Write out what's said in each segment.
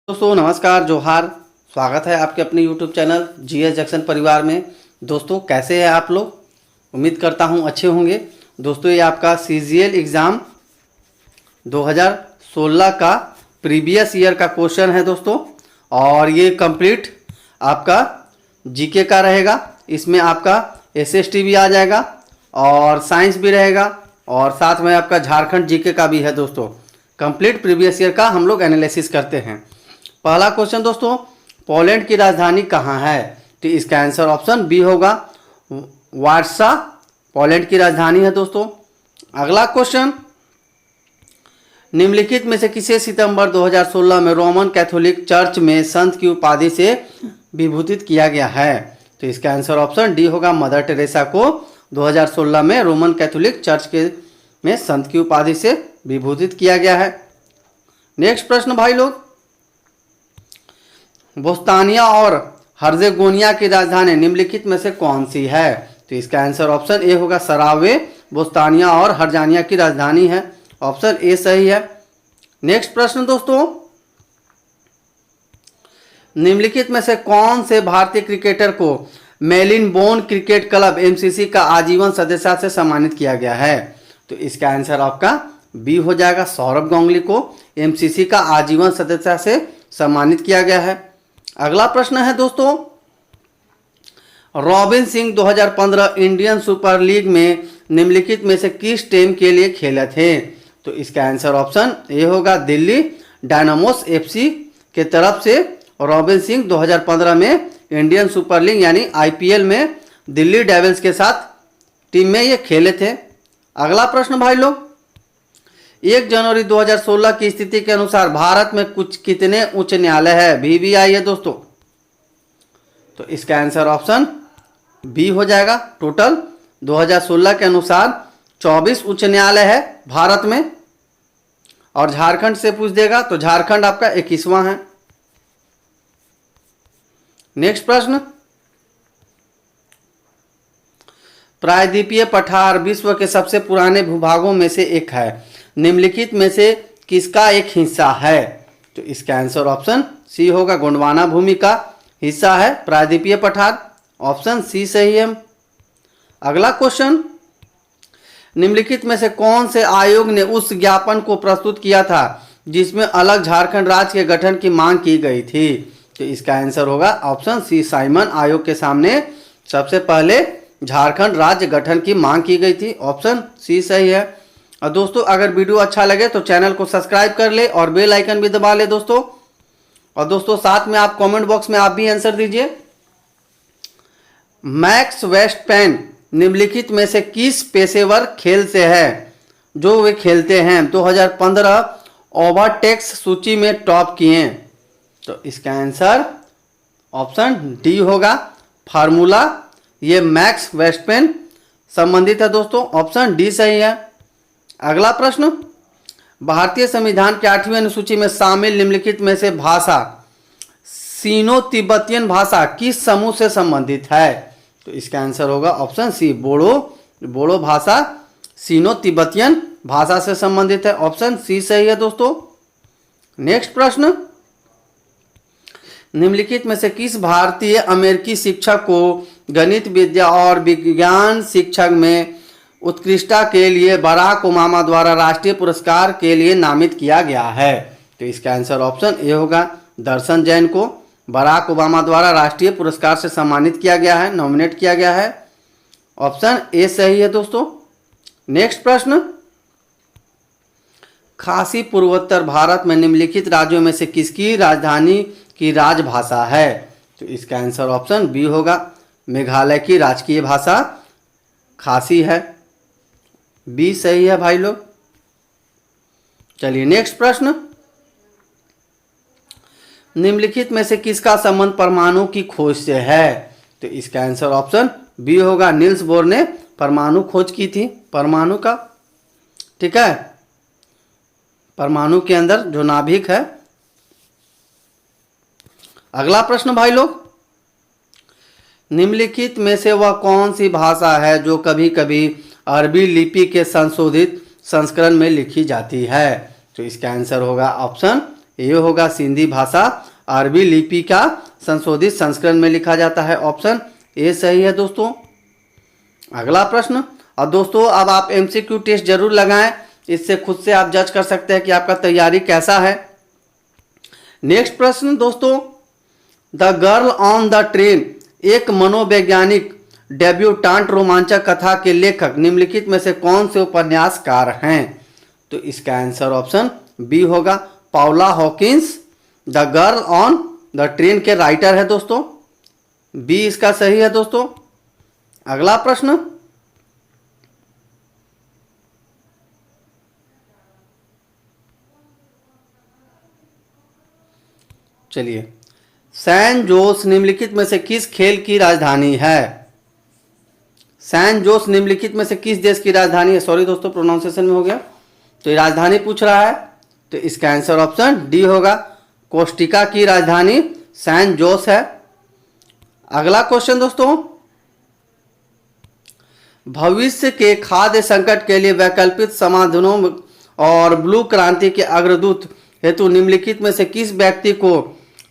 दोस्तों नमस्कार जोहार। स्वागत है आपके अपने YouTube चैनल जीएस जंक्शन परिवार में। दोस्तों कैसे हैं आप लोग? उम्मीद करता हूं अच्छे होंगे। दोस्तों ये आपका CGL एग्ज़ाम 2016 का प्रीवियस ईयर का क्वेश्चन है दोस्तों, और ये कंप्लीट आपका जीके का रहेगा। इसमें आपका SST भी आ जाएगा और साइंस भी रहेगा, और साथ में आपका झारखंड जीके का भी है दोस्तों। कंप्लीट प्रीवियस ईयर का हम लोग एनालिसिस करते हैं। पहला क्वेश्चन दोस्तों, पोलैंड की राजधानी कहाँ है? तो इसका आंसर ऑप्शन बी होगा, वार्सा पोलैंड की राजधानी है दोस्तों। अगला क्वेश्चन, निम्नलिखित में से किसे सितंबर 2016 में रोमन कैथोलिक चर्च में संत की उपाधि से विभूषित किया गया है? तो इसका आंसर ऑप्शन डी होगा, मदर टेरेसा को 2016 में रोमन कैथोलिक चर्च के में संत की उपाधि से विभूषित किया गया है। नेक्स्ट प्रश्न भाई लोग, बोस्तानिया और हर्जेगोनिया की राजधानी निम्नलिखित में से कौन सी है? तो इसका आंसर ऑप्शन ए होगा, सरावे बोस्तानिया और हर्जानिया की राजधानी है। ऑप्शन ए सही है। नेक्स्ट प्रश्न दोस्तों, निम्नलिखित में से कौन से भारतीय क्रिकेटर को मेलिनबोन क्रिकेट क्लब MCC का आजीवन सदस्यता से सम्मानित किया गया है? तो इसका आंसर आपका बी हो जाएगा, सौरभ गांगुली को MCC का आजीवन सदस्यता से सम्मानित किया गया है। अगला प्रश्न है दोस्तों, robin Singh 2015 Indian super league में निम्नलिखित में से किस टीम के लिए खेले थे? तो इसका आंसर ऑप्शन ए होगा, दिल्ली डायनामोस FC के तरफ से रॉबिन सिंह 2015 में इंडियन सुपर लीग यानी IPL में दिल्ली डेविल्स के साथ टीम में ये खेले थे। अगला प्रश्न भाई लोग, 1 जनवरी 2016 की स्थिति के अनुसार भारत में कुछ कितने उच्च न्यायालय है? BVI है दोस्तों। तो इसका आंसर ऑप्शन बी हो जाएगा, टोटल 2016 के अनुसार 24 उच्च न्यायालय है भारत में। और झारखंड से पूछ देगा तो झारखंड आपका 21वां है। नेक्स्ट प्रश्न, प्रायद्वीपीय पठार विश्व के सबसे पुराने भूभागों में से एक है, निम्नलिखित में से किसका एक हिस्सा है? तो इसका आंसर ऑप्शन सी होगा, गोंडवाना भूमि का हिस्सा है प्रायद्वीपीय पठार। ऑप्शन सी सही है। अगला क्वेश्चन, निम्नलिखित में से कौन से आयोग ने उस ज्ञापन को प्रस्तुत किया था जिसमें अलग झारखंड राज्य के गठन की मांग की गई थी? तो इसका आंसर होगा ऑप्शन सी, साइमन आयोग के सामने सबसे पहले झारखंड राज्य गठन की मांग की गई थी। ऑप्शन सी सही है। और दोस्तों अगर वीडियो अच्छा लगे तो चैनल को सब्सक्राइब कर ले और बेल आइकन भी दबा ले दोस्तों। और दोस्तों साथ में आप कमेंट बॉक्स में आप भी आंसर दीजिए। मैक्स वेस्टमैन निम्नलिखित में से किस पेशेवर खेल से है जो वे खेलते हैं 2015 ओवरटेक्स सूची में टॉप किए? तो इसका आंसर ऑप्शन डी होगा, फार्मूला। ये मैक्स वेस्टमैन संबंधित है दोस्तों। ऑप्शन डी सही है। अगला प्रश्न, भारतीय संविधान के 8वीं अनुसूची में शामिल निम्नलिखित में से भाषा सीनो तिब्बतियन भाषा किस समूह से संबंधित है? तो इसका आंसर होगा ऑप्शन सी, बोडो भाषा सीनो तिब्बतियन भाषा से संबंधित है। ऑप्शन सी सही है दोस्तों। नेक्स्ट प्रश्न, निम्नलिखित में से किस भारतीय अमेरिकी शिक्षक को गणित विद्या और विज्ञान शिक्षक में उत्कृष्टता के लिए बराक ओबामा द्वारा राष्ट्रीय पुरस्कार के लिए नामित किया गया है? तो इसका आंसर ऑप्शन ए होगा, दर्शन जैन को बराक ओबामा द्वारा राष्ट्रीय पुरस्कार से सम्मानित किया गया है, नॉमिनेट किया गया है। ऑप्शन ए सही है दोस्तों। नेक्स्ट प्रश्न, खासी पूर्वोत्तर भारत में निम्नलिखित राज्यों में से किसकी राजधानी की राजभाषा है? तो इसका आंसर ऑप्शन बी होगा, मेघालय की राजकीय भाषा खासी है। बी सही है भाई लोग। चलिए नेक्स्ट प्रश्न, निम्नलिखित में से किसका संबंध परमाणु की खोज से है? तो इसका आंसर ऑप्शन बी होगा, नील्स बोर ने परमाणु खोज की थी, परमाणु का। ठीक है, परमाणु के अंदर जो नाभिक है। अगला प्रश्न भाई लोग, निम्नलिखित में से वह कौन सी भाषा है जो कभी कभी अरबी लिपि के संशोधित संस्करण में लिखी जाती है? तो इसका आंसर होगा ऑप्शन ये होगा सिंधी भाषा अरबी लिपि का संशोधित संस्करण में लिखा जाता है। ऑप्शन ए सही है दोस्तों। अगला प्रश्न, और दोस्तों अब आप एमसीक्यू टेस्ट जरूर लगाएं, इससे खुद से आप जज कर सकते हैं कि आपका तैयारी कैसा है। नेक्स्ट प्रश्न दोस्तों, the girl on the train एक मनोवैज्ञानिक डेब्यूटांट रोमांचक कथा के लेखक निम्नलिखित में से कौन से उपन्यासकार हैं? तो इसका आंसर ऑप्शन बी होगा, Paula Hawkins the girl on the train के राइटर है दोस्तों, बी इसका सही है दोस्तों। अगला प्रश्न, चलिए, सैन जोस निम्नलिखित में से किस खेल की राजधानी है? सैन जोस निम्नलिखित में से किस देश की राजधानी है? सॉरी दोस्तों, प्रोनाउंसिएशन में हो गया। तो ये राजधानी पूछ रहा है, तो इसका आंसर ऑप्शन डी होगा, कोस्टिका की राजधानी सैन जोस है। अगला क्वेश्चन दोस्तों, भविष्य के खाद्य संकट के लिए वैकल्पिक समाधानों और ब्लू क्रांति के अग्रदूत हेतु निम्नलिखित में से किस व्यक्ति को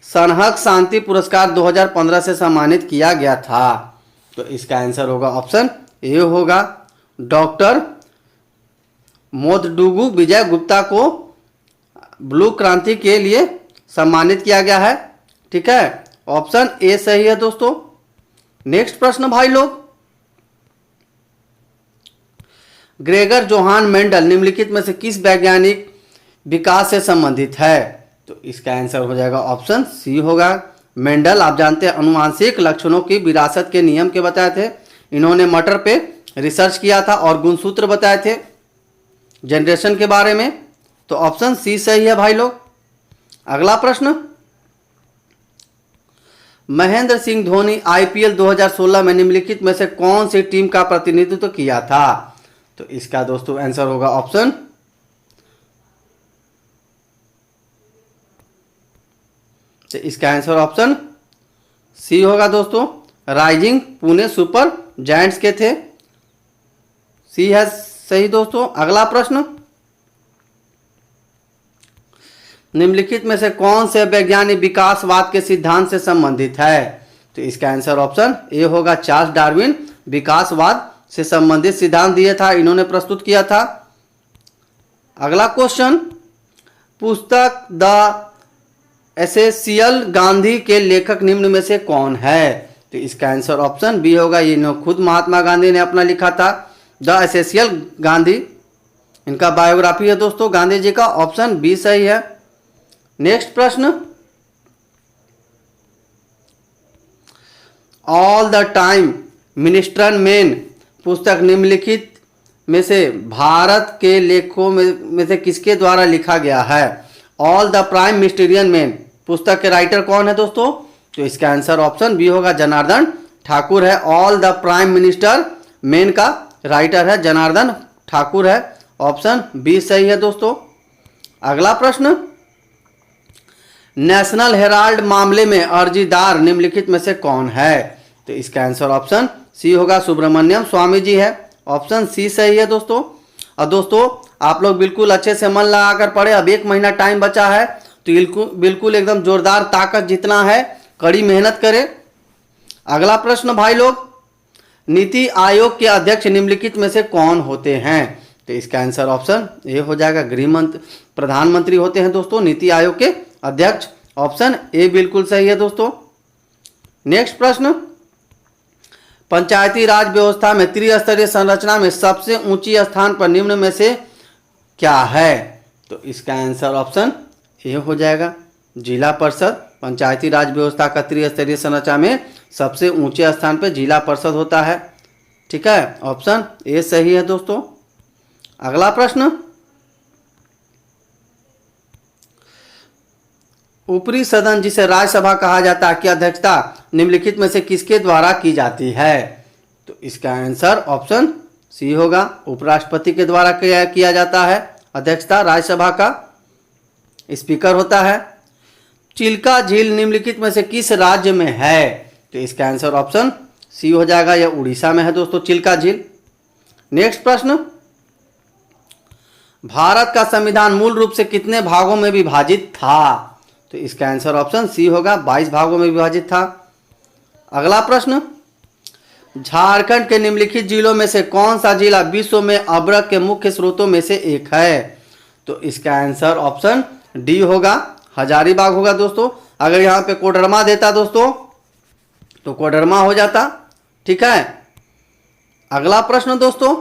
सनहक शांति पुरस्कार 2015 से सम्मानित किया गया था? तो इसका आंसर होगा ऑप्शन ए होगा, डॉक्टर मोदडुगु विजय गुप्ता को ब्लू क्रांति के लिए सम्मानित किया गया है। ठीक है, ऑप्शन ए सही है दोस्तों। नेक्स्ट प्रश्न भाई लोग, ग्रेगर जोहान मेंडल निम्नलिखित में से किस वैज्ञानिक विकास से संबंधित है? तो इसका आंसर हो जाएगा ऑप्शन सी होगा, मेंडल आप जानते हैं अनुवांशिक लक्षणों की विरासत के नियम के बताए थे। इन्होंने मटर पे रिसर्च किया था और गुणसूत्र बताए थे जनरेशन के बारे में। तो ऑप्शन सी सही है भाई लोग। अगला प्रश्न, महेंद्र सिंह धोनी आईपीएल 2016 में निम्नलिखित में से कौन सी टीम का प्रतिनिधित्व किया था? तो इसका दोस्तों आंसर होगा ऑप्शन इसका आंसर ऑप्शन सी होगा दोस्तों, राइजिंग पुणे सुपर जायंट्स के थे, सी है सही दोस्तों। अगला प्रश्न, निम्नलिखित में से कौन से वैज्ञानिक विकासवाद के सिद्धांत से संबंधित है? तो इसका आंसर ऑप्शन ए होगा, चार्ल्स डार्विन विकासवाद से संबंधित सिद्धांत दिया था, इन्होंने प्रस्तुत किया था। अगला क्वेश्चन, पुस्तक द एसेंशियल गांधी के लेखक निम्न में से कौन है? तो इसका आंसर ऑप्शन बी होगा, ये खुद महात्मा गांधी ने अपना लिखा था, द एसेंशियल गांधी, इनका बायोग्राफी है दोस्तों गांधी जी का, ऑप्शन बी सही है। नेक्स्ट प्रश्न, ऑल द टाइम मिनिस्ट्रन मैन पुस्तक निम्नलिखित में से भारत के लेखकों में से किसके द्वारा लिखा गया है? ऑल द प्राइम मिनिस्टेरियन मैन पुस्तक के राइटर कौन है दोस्तों? तो इसका आंसर ऑप्शन बी होगा, जनार्दन ठाकुर है। All the prime minister man का राइटर है जनार्दन ठाकुर है, ऑप्शन बी सही है दोस्तों। अगला प्रश्न, नेशनल हेराल्ड मामले में अर्जीदार निम्नलिखित में से कौन है? तो इसका आंसर ऑप्शन सी होगा, सुब्रमण्यम स्वामी जी है, ऑप्शन सी सही है दोस्तों। और दोस्तों आप लोग बिल्कुल अच्छे से मन लगाकर पढ़े, अब 1 महीना टाइम बचा है, तो बिल्कुल एकदम जोरदार ताकत जितना है कड़ी मेहनत करें। अगला प्रश्न भाई लोग, नीति आयोग के अध्यक्ष निम्नलिखित में से कौन होते हैं? तो इसका आंसर ऑप्शन ए हो जाएगा, गृह मंत्री प्रधानमंत्री होते हैं दोस्तों नीति आयोग के अध्यक्ष, ऑप्शन ए बिल्कुल सही है दोस्तों। नेक्स्ट प्रश्न, पंचायती राज व्यवस्था में त्रिस्तरीय संरचना में सबसे ऊंची स्थान पर निम्न में से क्या है? तो इसका आंसर ऑप्शन ए हो जाएगा, जिला परिषद। पंचायती राज व्यवस्था का त्रिस्तरीय संरचना में सबसे ऊंचे स्थान पर जिला परिषद होता है। ठीक है, ऑप्शन ए सही है दोस्तों। अगला प्रश्न, ऊपरी सदन जिसे राज्यसभा कहा जाता है की अध्यक्षता निम्नलिखित में से किसके द्वारा की जाती है? तो इसका आंसर ऑप्शन सी होगा, उपराष्ट्रपति के द्वारा किया जाता है अध्यक्षता, राज्यसभा का स्पीकर होता है। चिल्का झील निम्नलिखित में से किस राज्य में है? तो इसका आंसर ऑप्शन सी हो जाएगा, यह उड़ीसा में है दोस्तों चिल्का झील। नेक्स्ट प्रश्न, भारत का संविधान मूल रूप से कितने भागों में विभाजित था? तो इसका आंसर ऑप्शन सी होगा, 22 भागों में विभाजित था। अगला प्रश्न, झारखंड के निम्नलिखित जिलों में से कौन सा जिला विश्व में अभ्रक के मुख्य स्रोतों में से एक है? तो इसका आंसर ऑप्शन डी होगा, हजारीबाग होगा दोस्तों। अगर यहाँ पे कोडरमा देता दोस्तों तो कोडरमा हो जाता। ठीक है, अगला प्रश्न दोस्तों,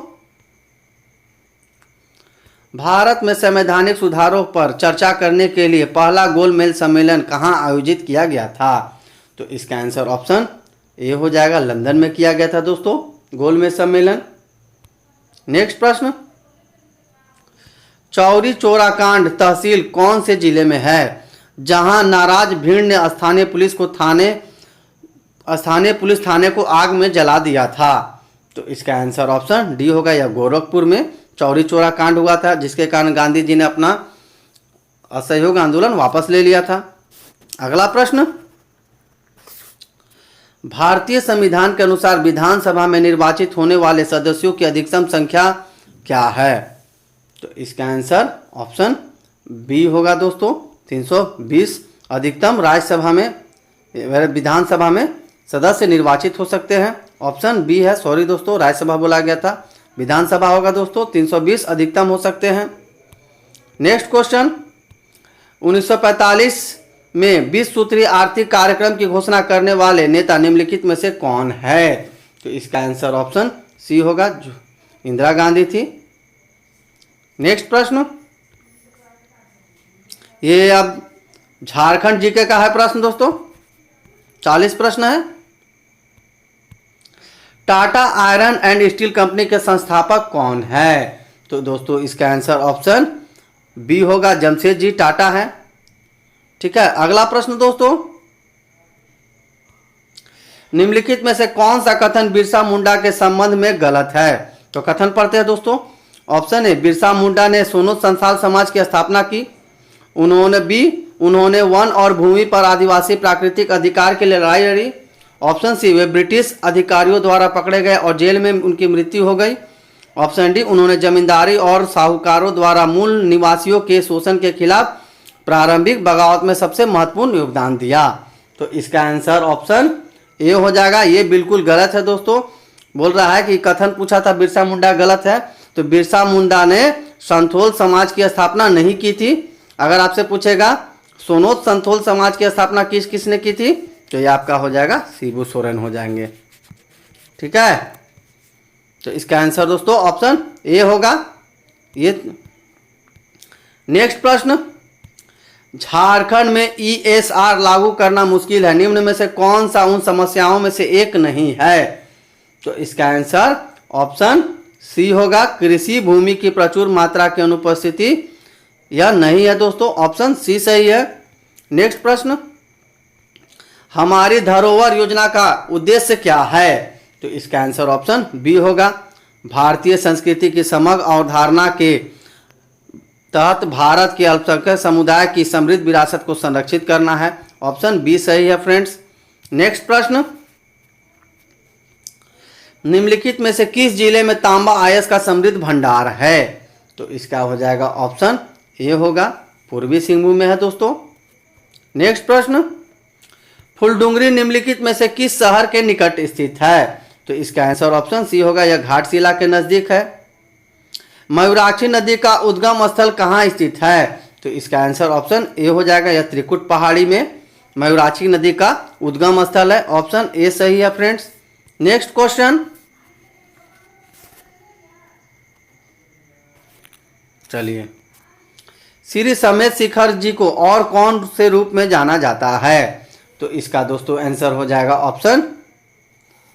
भारत में संवैधानिक सुधारों पर चर्चा करने के लिए पहला गोलमेज सम्मेलन कहाँ आयोजित किया गया था? तो इसका आंसर ऑप्शन ए हो जाएगा, लंदन में किया गया था दोस्तों गोलमेज सम्मेलन। नेक्स्ट प्रश्न, चौरी चौरा कांड तहसील कौन से जिले में है जहां नाराज भीड़ ने स्थानीय पुलिस थाने को आग में जला दिया था? तो इसका आंसर ऑप्शन डी होगा, यह गोरखपुर में चौरी चौरा कांड हुआ था, जिसके कारण गांधी जी ने अपना असहयोग आंदोलन वापस ले लिया था। अगला प्रश्न, भारतीय संविधान के अनुसार विधानसभा में निर्वाचित होने वाले सदस्यों की अधिकतम संख्या क्या है? तो इसका आंसर ऑप्शन बी होगा दोस्तों, 320 अधिकतम राज्यसभा में विधानसभा में सदस्य निर्वाचित हो सकते हैं। ऑप्शन बी है, सॉरी दोस्तों, राज्यसभा बोला गया था, विधानसभा होगा दोस्तों, 320 अधिकतम हो सकते हैं। नेक्स्ट क्वेश्चन, 1945 में 20 सूत्रीय आर्थिक कार्यक्रम की घोषणा करने वाले नेता निम्नलिखित में से कौन है? तो इसका आंसर ऑप्शन सी होगा, इंदिरा गांधी थी। नेक्स्ट प्रश्न, ये अब झारखंड जीके का है प्रश्न दोस्तों, 40 प्रश्न है। Tata iron and steel company के संस्थापक कौन है? तो दोस्तों इसका आंसर ऑप्शन बी होगा, जमशेदजी टाटा है। ठीक है, अगला प्रश्न दोस्तों, निम्नलिखित में से कौन सा कथन बिरसा मुंडा के संबंध में गलत है? तो कथन पढ़ते हैं दोस्तों। ऑप्शन ए, बिरसा मुंडा ने सोनो संथाल समाज की स्थापना की। उन्होंने वन और भूमि पर आदिवासी प्राकृतिक अधिकार के लिए लड़ाई लड़ी। ऑप्शन सी, वे ब्रिटिश अधिकारियों द्वारा पकड़े गए और जेल में उनकी मृत्यु हो गई। ऑप्शन डी, उन्होंने जमींदारी और साहूकारों द्वारा मूल निवासियों के शोषण के खिलाफ प्रारंभिक बगावत में सबसे महत्वपूर्ण योगदान दिया। तो इसका आंसर ऑप्शन ए हो जाएगा, ये बिल्कुल गलत है दोस्तों। बोल रहा है कि कथन पूछा था बिरसा मुंडा गलत है, तो बिरसा मुंडा ने संथोल समाज की स्थापना नहीं की थी। अगर आपसे पूछेगा सोनोत संथोल समाज की स्थापना किसने की थी, तो ये आपका हो जाएगा शिबू सोरेन हो जाएंगे। ठीक है, तो इसका आंसर दोस्तों ऑप्शन ए होगा ये। नेक्स्ट प्रश्न, झारखंड में ईएसआर लागू करना मुश्किल है, निम्न में से कौन सा उन समस्याओं में से एक नहीं है? तो इसका आंसर ऑप्शन सी होगा, कृषि भूमि की प्रचुर मात्रा की अनुपस्थिति। यह नहीं है दोस्तों, ऑप्शन सी सही है। नेक्स्ट प्रश्न, हमारी धरोहर योजना का उद्देश्य क्या है? तो इसका आंसर ऑप्शन बी होगा, भारतीय संस्कृति की समग्र अवधारणा के तहत भारत के अल्पसंख्यक समुदाय की समृद्ध विरासत को संरक्षित करना है। ऑप्शन बी सही है फ्रेंड्स। नेक्स्ट प्रश्न, निम्नलिखित में से किस जिले में तांबा आयस्क का समृद्ध भंडार है? तो इसका हो जाएगा ऑप्शन ए होगा, पूर्वी सिंहभूम में है दोस्तों। नेक्स्ट प्रश्न, फुलडुंगरी निम्नलिखित में से किस शहर के निकट स्थित है? तो इसका आंसर ऑप्शन सी होगा, यह घाटशिला के नजदीक है। मयूराक्षी नदी का उद्गम स्थल कहाँ स्थित है? तो इसका आंसर ऑप्शन ए हो जाएगा, यह त्रिकुट पहाड़ी में मयूराक्षी नदी का उद्गम स्थल है। ऑप्शन ए सही है फ्रेंड्स। नेक्स्ट क्वेश्चन, चलिए, श्री समेत शिखर जी को और कौन से रूप में जाना जाता है? तो इसका दोस्तों आंसर हो जाएगा ऑप्शन,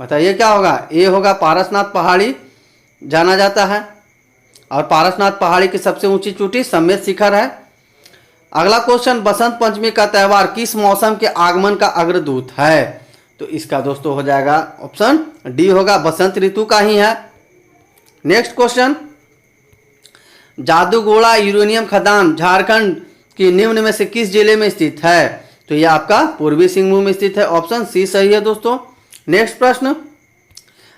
बताइए क्या होगा? ए होगा, पारसनाथ पहाड़ी जाना जाता है, और पारसनाथ पहाड़ी की सबसे ऊंची चोटी समेत शिखर है। अगला क्वेश्चन, बसंत पंचमी का त्यौहार किस मौसम के आगमन का अग्रदूत है? तो इसका दोस्तों हो जाएगा ऑप्शन डी होगा, बसंत ऋतु का ही है। नेक्स्ट क्वेश्चन, जादूगोड़ा यूरेनियम खदान झारखंड की निम्न में से किस जिले में स्थित है? तो यह आपका पूर्वी सिंहभूम में स्थित है। ऑप्शन सी सही है दोस्तों। नेक्स्ट प्रश्न,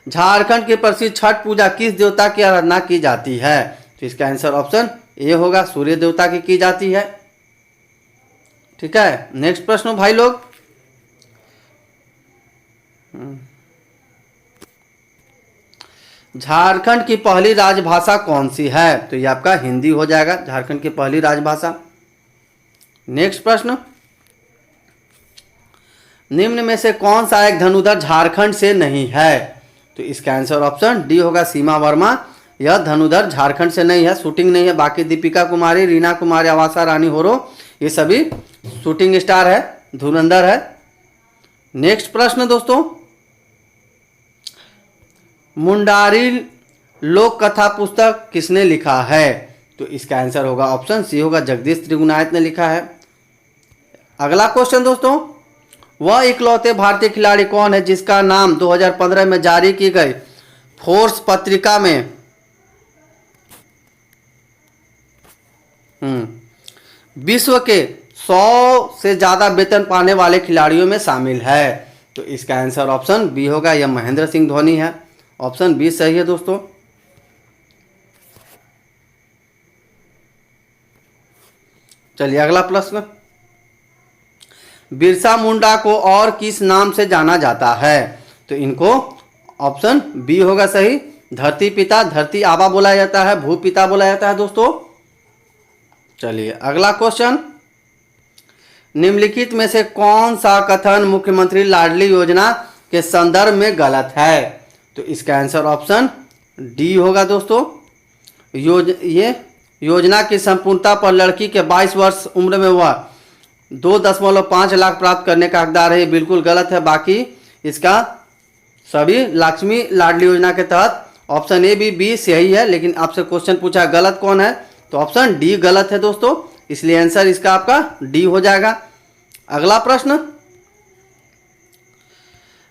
झारखंड की प्रसिद्ध छठ पूजा किस देवता की आराधना की जाती है? तो इसका आंसर ऑप्शन ये होगा सूर्य देवता की जाती है। ठीक है, नेक्स्ट प्रश्न भाई लोग। झारखंड की पहली राजभाषा कौन सी है? तो ये आपका हिंदी हो जाएगा, झारखंड की पहली राजभाषा। नेक्स्ट प्रश्न, निम्न में से कौन सा एक धनुधर झारखंड से नहीं है? तो इसका आंसर ऑप्शन डी होगा, सीमा वर्मा। यह धनुधर झारखंड से नहीं है, शूटिंग नहीं है। बाकी दीपिका कुमारी, रीना कुमारी, आवासा रानी होरो ये सभी शूटिंग स्टार है, धुरंधर है। नेक्स्ट प्रश्न दोस्तों, मुंडारी लोक कथा पुस्तक किसने लिखा है? तो इसका आंसर होगा ऑप्शन सी होगा, जगदीश त्रिगुणायत ने लिखा है। अगला क्वेश्चन दोस्तों, वह इकलौते भारतीय खिलाड़ी कौन है जिसका नाम 2015 में जारी की गई फोर्स पत्रिका में विश्व के 100 से ज्यादा वेतन पाने वाले खिलाड़ियों में शामिल है? तो इसका आंसर ऑप्शन बी होगा, यह महेंद्र सिंह धोनी है। ऑप्शन बी सही है दोस्तों। चलिए अगला प्रश्न, बिरसा मुंडा को और किस नाम से जाना जाता है? तो इनको ऑप्शन बी होगा सही, धरती पिता, धरती आबा बोला जाता है, भू पिता बोला जाता है दोस्तों। चलिए अगला क्वेश्चन, निम्नलिखित में से कौन सा कथन मुख्यमंत्री लाडली योजना के संदर्भ में गलत है? तो इसका आंसर ऑप्शन डी होगा दोस्तों। ये योजना की संपूर्णता पर लड़की के 22 वर्ष उम्र में वह 2.5 लाख प्राप्त करने का हकदार है, ये बिल्कुल गलत है। बाकी इसका सभी लक्ष्मी लाडली योजना के तहत ऑप्शन ए बी सही है, लेकिन आपसे क्वेश्चन पूछा गलत कौन है, तो ऑप्शन डी गलत है दोस्तों, इसलिए आंसर इसका आपका डी हो जाएगा। अगला प्रश्न,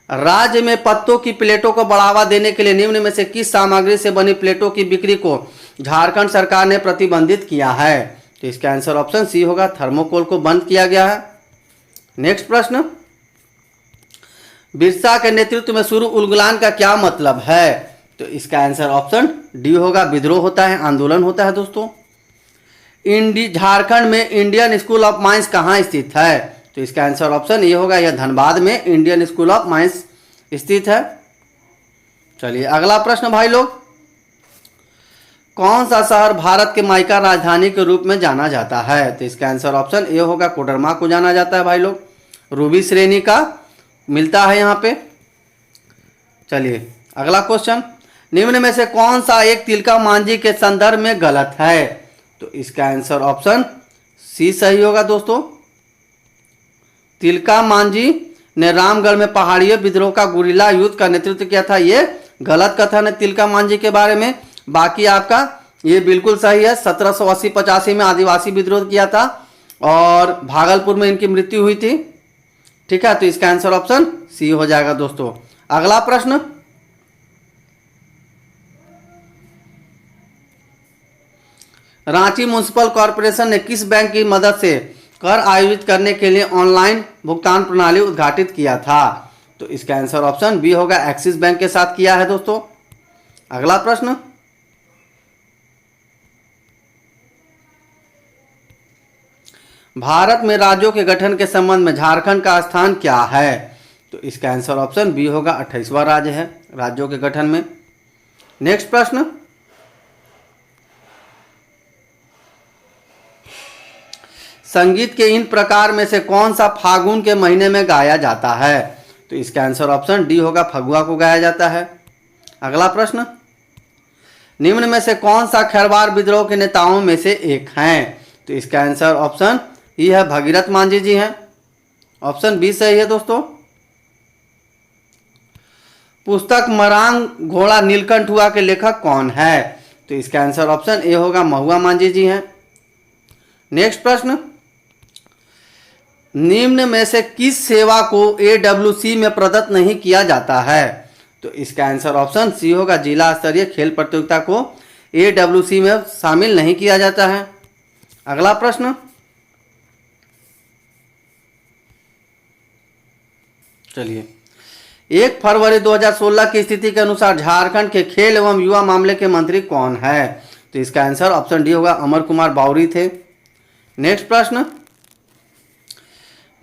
राज्य में पत्तों की प्लेटों को बढ़ावा देने के लिए निम्न में से किस सामग्री से बनी प्लेटों की बिक्री को झारखंड सरकार ने प्रतिबंधित किया है? तो इसका आंसर ऑप्शन सी होगा, थर्मोकोल को बंद किया गया है। नेक्स्ट प्रश्न, बिरसा के नेतृत्व में शुरू उलगुलान का क्या मतलब है? तो इसका आंसर ऑप्शन डी होगा, विद्रोह होता है, आंदोलन होता है दोस्तों। झारखंड में इंडियन स्कूल ऑफ माइंस कहाँ स्थित है? तो इसका आंसर ऑप्शन ये होगा, यह धनबाद में इंडियन स्कूल ऑफ माइंस स्थित है। चलिए अगला प्रश्न भाई लोग, कौन सा शहर भारत के माइका राजधानी के रूप में जाना जाता है? तो इसका आंसर ऑप्शन ए होगा, कोडरमा को जाना जाता है भाई लोग, रूबी श्रेणी का मिलता है यहाँ पे। चलिए अगला क्वेश्चन, निम्न में से कौन सा एक तिलका मांझी के संदर्भ में गलत है? तो इसका आंसर ऑप्शन सी सही होगा दोस्तों। तिलका मांझी ने रामगढ़ में पहाड़ियों विद्रोह का गुरिल्ला युद्ध का नेतृत्व किया था, ये गलत कथन है तिलका मांझी के बारे में। बाकी आपका ये बिल्कुल सही है, 1780-85 में आदिवासी विद्रोह किया था और भागलपुर में इनकी मृत्यु हुई थी। ठीक है, तो इसका आंसर ऑप्शन सी हो जाएगा दोस्तों। अगला प्रश्न, रांची म्युनिसिपल कॉर्पोरेशन ने किस बैंक की मदद से कर आयोजित करने के लिए ऑनलाइन भुगतान प्रणाली उद्घाटित किया था? तो इसका आंसर ऑप्शन बी होगा, एक्सिस बैंक के साथ किया है दोस्तों। अगला प्रश्न, भारत में राज्यों के गठन के संबंध में झारखंड का स्थान क्या है? तो इसका आंसर ऑप्शन बी होगा, 28वां राज्य है राज्यों के गठन में। नेक्स्ट प्रश्न, संगीत के इन प्रकार में से कौन सा फागुन के महीने में गाया जाता है? तो इसका आंसर ऑप्शन डी होगा, फगुआ को गाया जाता है। अगला प्रश्न, निम्न में से कौन सा खैरवार विद्रोह के नेताओं में से एक हैं? तो इसका आंसर ऑप्शन ई है, भगीरथ मांझी जी हैं। ऑप्शन बी सही है दोस्तों। पुस्तक मरांग घोड़ा नीलकंठ हुआ के लेखक कौन है? तो इसका आंसर ऑप्शन ए होगा, महुआ मांझी जी हैं। नेक्स्ट प्रश्न, निम्न में से किस सेवा को AWC में प्रदत्त नहीं किया जाता है? तो इसका आंसर ऑप्शन सी होगा, जिला स्तरीय खेल प्रतियोगिता को AWC में शामिल नहीं किया जाता है। अगला प्रश्न, चलिए 1 फरवरी 2016 की स्थिति के अनुसार झारखंड के खेल एवं युवा मामले के मंत्री कौन है? तो इसका आंसर ऑप्शन डी होगा, अमर कुमार बावरी थे। नेक्स्ट प्रश्न,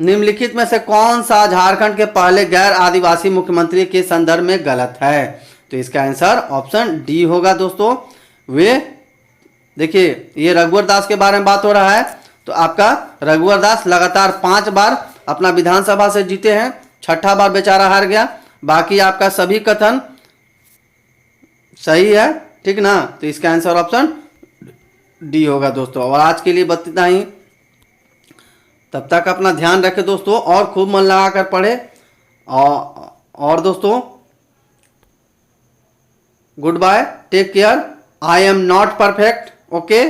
निम्नलिखित में से कौन सा झारखंड के पहले गैर आदिवासी मुख्यमंत्री के संदर्भ में गलत है? तो इसका आंसर ऑप्शन डी होगा दोस्तों। वे देखिए, ये रघुवर दास के बारे में बात हो रहा है, तो आपका रघुवर दास लगातार 5 बार अपना विधानसभा से जीते हैं, 6ठा बार बेचारा हार गया। बाकी आपका सभी कथन सही है, ठीक ना। तो इसका आंसर ऑप्शन डी होगा दोस्तों। और आज के लिए बस इतना ही। तब तक अपना ध्यान रखें दोस्तों और खूब मन लगा कर पढ़े। और दोस्तों, good bye, take care. I am not perfect, okay.